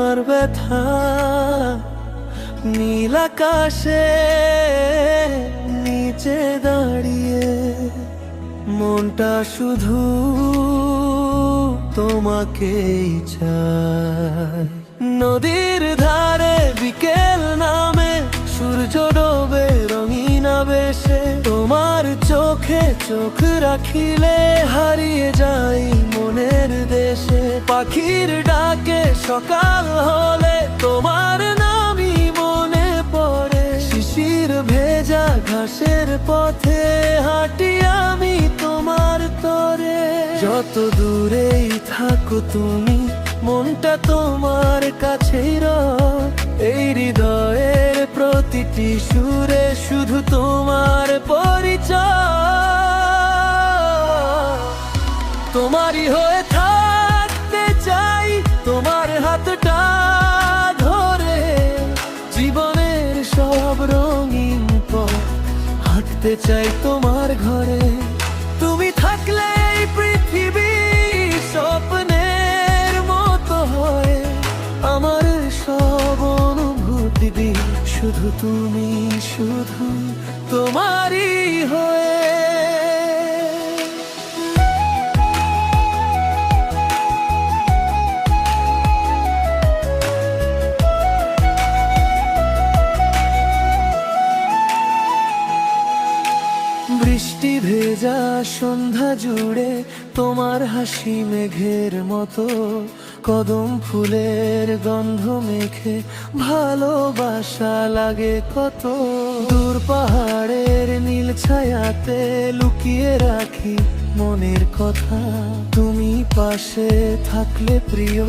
আমার ব্যথা নীল আকাশে নিচে দাঁড়িয়ে মনটা শুধু তোমাকেই চায়। নদীর ধারে বিকেল নামে সূর্য ডোবে রঙিন আবেশে, তোমার চোখে চোখ রাখিলে হারিয়ে যাই মনের দেশে। পাখির ডাকে সকাল হলে তোমার নামই মনে পড়ে, শিশির ভেজা ঘাসের পথে হাঁটি আমি তোমার তরে। যত দূরেই থাকো তুমি মনটা তোমার কাছেই রয়, এই হৃদয়ের প্রতিটি সুরে শুধু তোমার পরিচয়। তোমারই হয়ে থাকতে চাই, তোমার হাতটা ধরে জীবনের সব রঙিন পথ হাঁটতে চাই তোমার ঘরে। তুমি থাকলে এই পৃথিবী স্বপ্নের মতো হয়, আমার সব অনুভূতি দিই শুধু তুমি, শুধু তোমারই হয়ে। বৃষ্টি ভেজা সন্ধ্যা জুড়ে তোমার হাসি মেঘের মতো, কদম ফুলের গন্ধ মেখে ভালোবাসা লাগে কত। দূর পাহাড়ের নীল ছায়াতে লুকিয়ে রাখি মনের কথা, তুমি পাশে থাকলে প্রিয়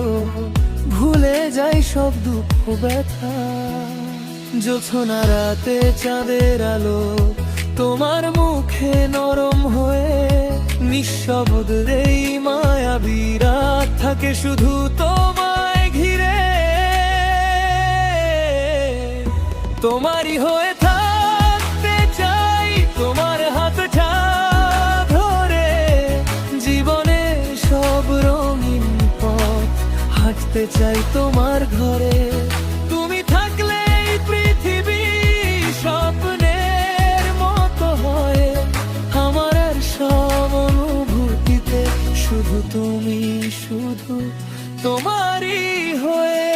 ভুলে যাই সব দুঃখ ব্যথা। জ্যোৎস্না রাতে চাঁদের আলো তোমার মুখে নরম হয়ে, নিঃশব্দ এই মায়াবী রাত থাকে শুধু তোমায় ঘিরে। তোমারই হয়ে থাকতে চাই, তোমার হাতটা ধরে জীবনে সব রঙিন পথ হাঁটতে চাই তোমার ঘরে। তুমি থাকলে এই পৃথিবী স্বপ্নের মতো হয়, আমার আর সব অনুভূতিতে শুধু তুমি, শুধু তোমারই হয়ে।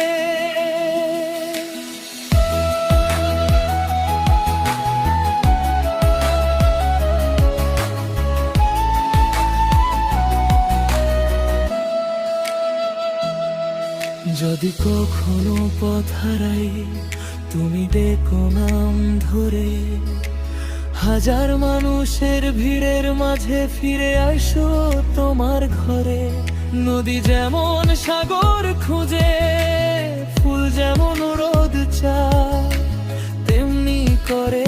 যদি কখনো পথ হারাই তুমি ডেকো নাম ধরে, হাজার মানুষের ভিড়ের মাঝে ফিরে আসো তোমার ঘরে। নদী যেমন সাগর খুঁজে, ফুল যেমন রোদ চায়, তেমনি করে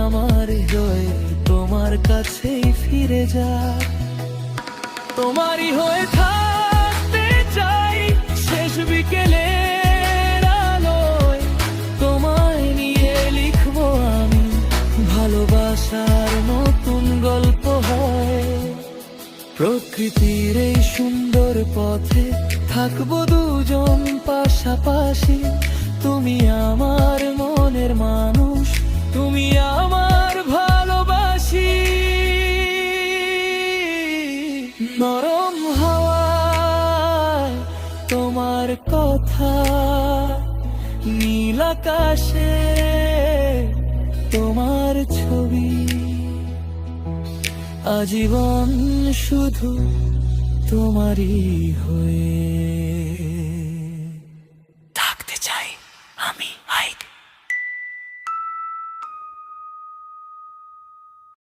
আমার হৃদয় তোমার কাছেই ফিরে যায়। তোমারই হয়ে থাকতে চাই শেষ বিকেলের আলোয়, তোমায় নিয়ে লিখবো আমি ভালোবাসার নতুন গল্প হয়। প্রকৃতির এই সুন্দর পথে থাকবো দুজন পাশাপাশি, তুমি আমার মনের মানুষ, তুমি আমার ভালোবাসি। নরম হাওয়ায় তোমার কথা, নীল আকাশে তোমার ছবি, আজীবন শুধু তোমারই হয়ে।